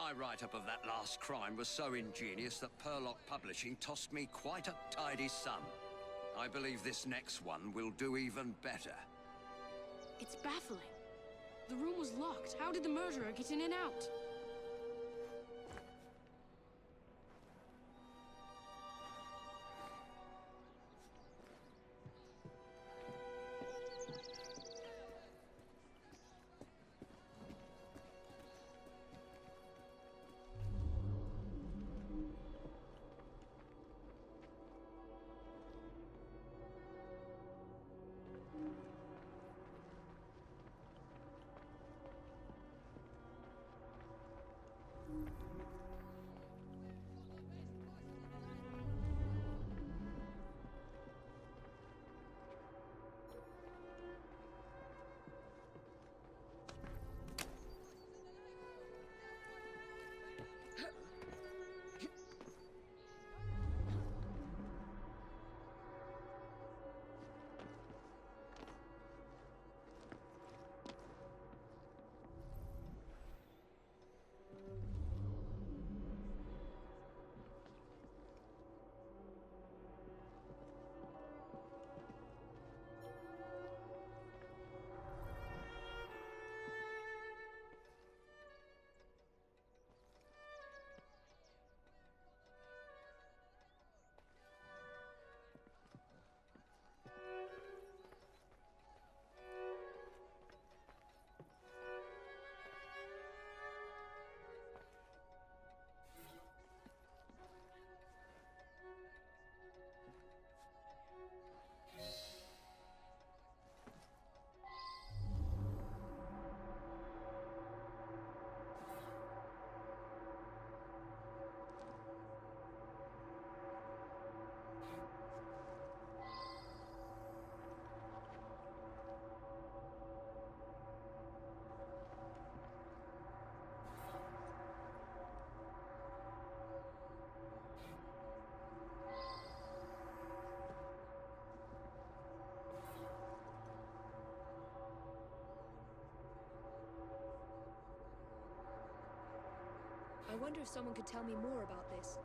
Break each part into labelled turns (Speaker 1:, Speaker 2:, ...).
Speaker 1: My write-up of that last crime was so ingenious that Purlock Publishing tossed me quite a tidy sum. I believe this next one will do even better.
Speaker 2: It's baffling. The room was locked. How did the murderer get in and out?
Speaker 3: I wonder if someone could tell me more about this.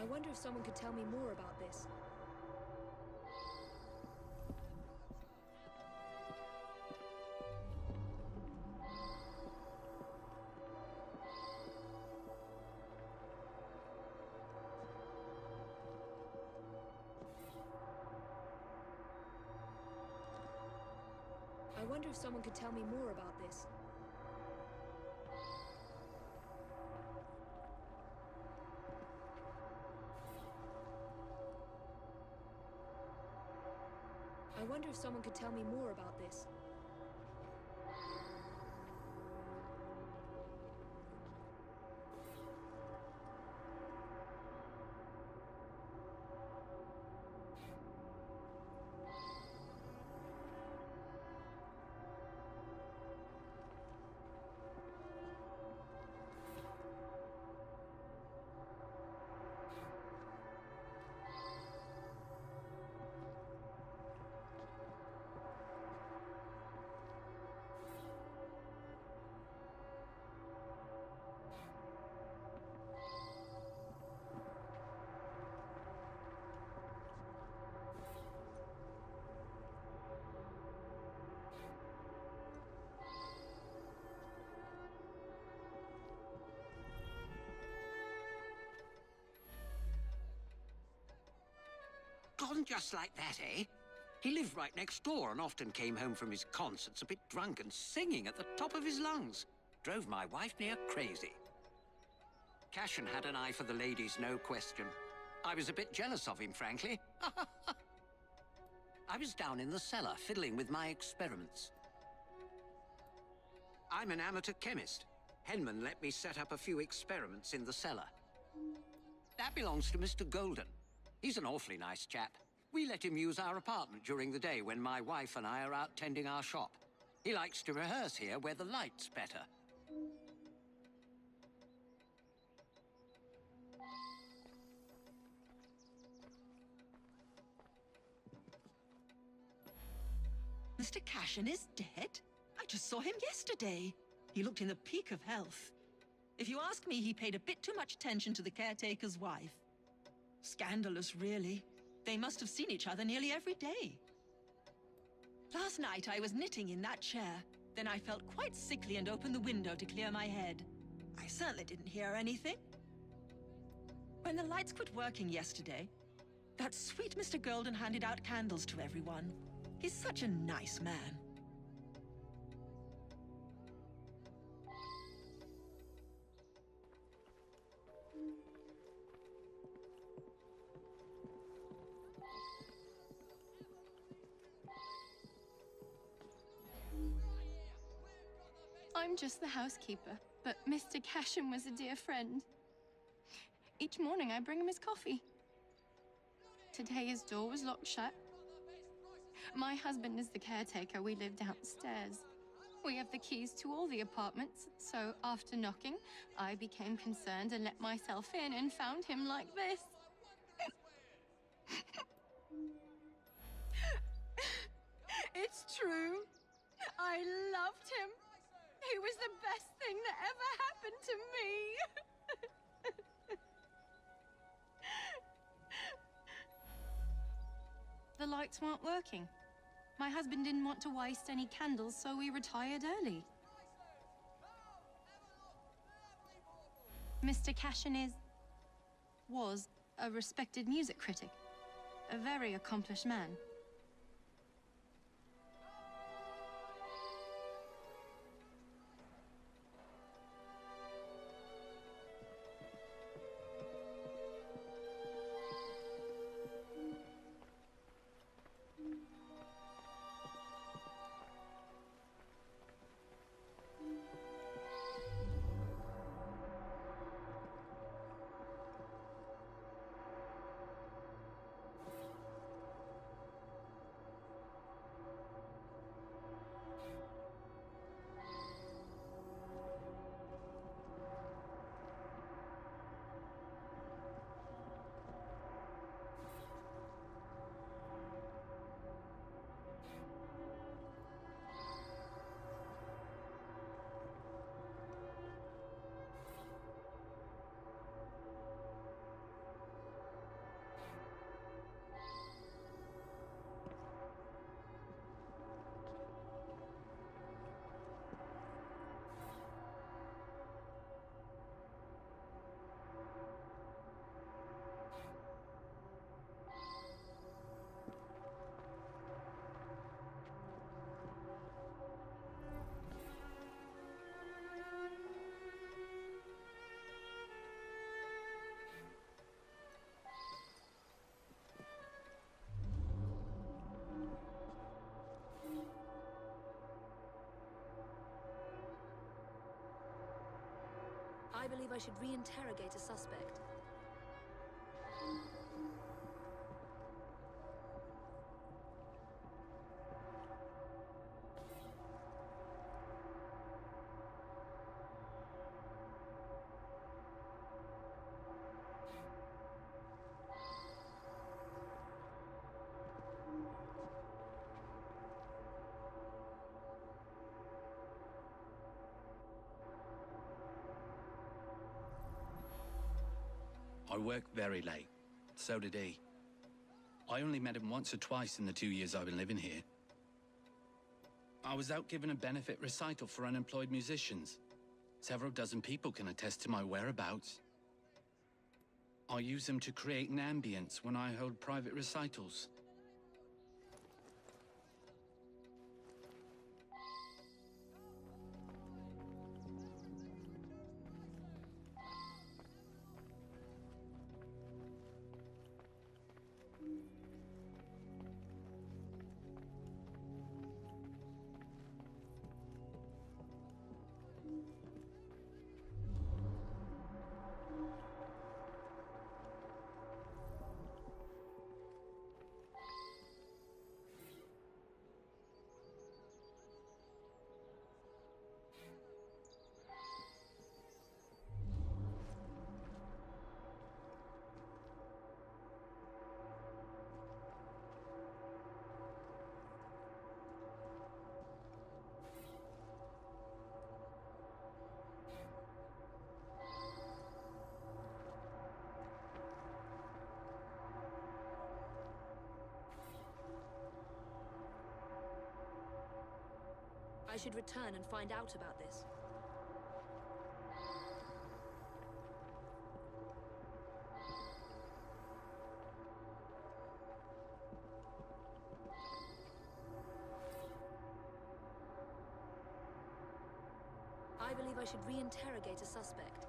Speaker 3: I wonder if someone could tell me more about this. I wonder if someone could tell me more about this. I wonder if someone could tell me more about this.
Speaker 1: just like that, eh? He lived right next door and often came home from his concerts a bit drunk and singing at the top of his lungs. Drove my wife near crazy. Cashin had an eye for the ladies, no question. I was a bit jealous of him, frankly. I was down in the cellar, fiddling with my experiments. I'm an amateur chemist. Henman let me set up a few experiments in the cellar. That belongs to Mr. Golden. He's an awfully nice chap. We let him use our apartment during the day when my wife and I are out tending our shop. He likes to rehearse here where the light's better.
Speaker 4: Mr. Cashin is dead? I just saw him yesterday. He looked in the peak of health. If you ask me, he paid a bit too much attention to the caretaker's wife. Scandalous, really. They must have seen each other nearly every day. Last night, I was knitting in that chair. Then I felt quite sickly and opened the window to clear my head. I certainly didn't hear anything. When the lights quit working yesterday, that sweet Mr. Golden handed out candles to everyone. He's such a nice man.
Speaker 2: I'm just the housekeeper, but Mr. Cashin was a dear friend. Each morning I bring him his coffee. Today his door was locked shut. My husband is the caretaker. We live downstairs. We have the keys to all the apartments, so after knocking, I became concerned and let myself in and found him like this. It's true. I loved him. He was the best thing that ever happened to me. The lights weren't working. My husband didn't want to waste any candles, so we retired early. Mr. Cashin was a respected music critic, a very accomplished man.
Speaker 3: I believe I should re-interrogate a suspect.
Speaker 5: I worked very late. So did he. I only met him once or twice in the 2 years I've been living here. I was out giving a benefit recital for unemployed musicians. Several dozen people can attest to my whereabouts. I use them to create an ambience when I hold private recitals.
Speaker 3: should return and find out about this. I believe I should re-interrogate a suspect.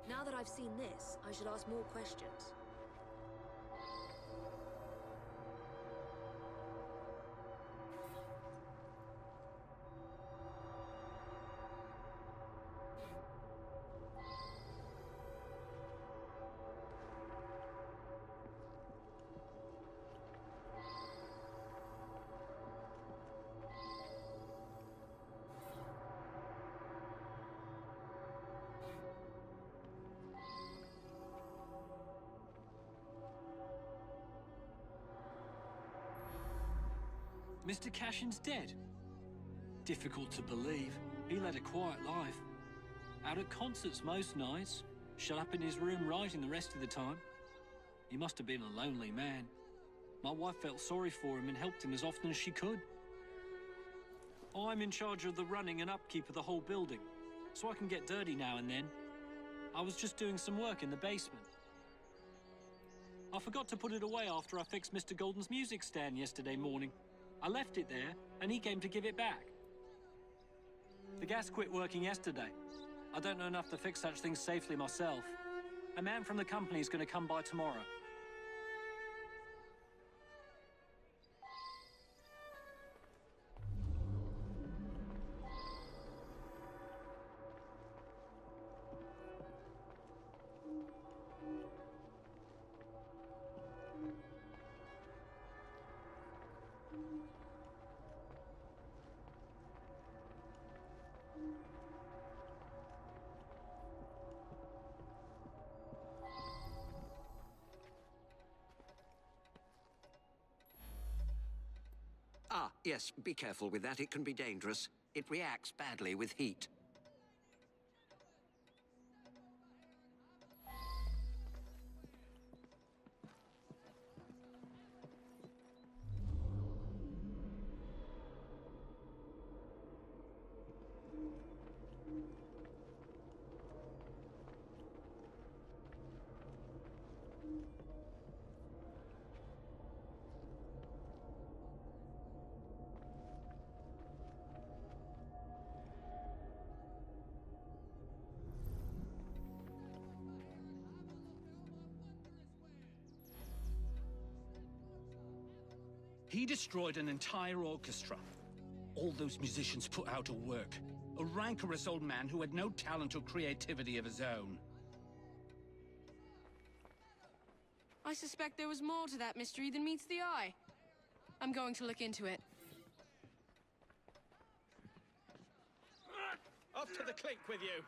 Speaker 3: Now that I've seen this, I should ask more questions.
Speaker 6: Mr. Cashin's dead. Difficult to believe. He led a quiet life. Out at concerts most nights, shut up in his room writing the rest of the time. He must have been a lonely man. My wife felt sorry for him and helped him as often as she could. I'm in charge of the running and upkeep of the whole building, so I can get dirty now and then. I was just doing some work in the basement. I forgot to put it away after I fixed Mr. Golden's music stand yesterday morning. I left it there, and he came to give it back. The gas quit working yesterday. I don't know enough to fix such things safely myself. A man from the company is going to come by tomorrow.
Speaker 1: Ah, yes, be careful with that. It can be dangerous. It reacts badly with heat.
Speaker 5: He destroyed an entire orchestra. All those musicians put out of work. A rancorous old man who had no talent or creativity of his own.
Speaker 7: I suspect there was more to that mystery than meets the eye. I'm going to look into it.
Speaker 8: Off to the clink with you.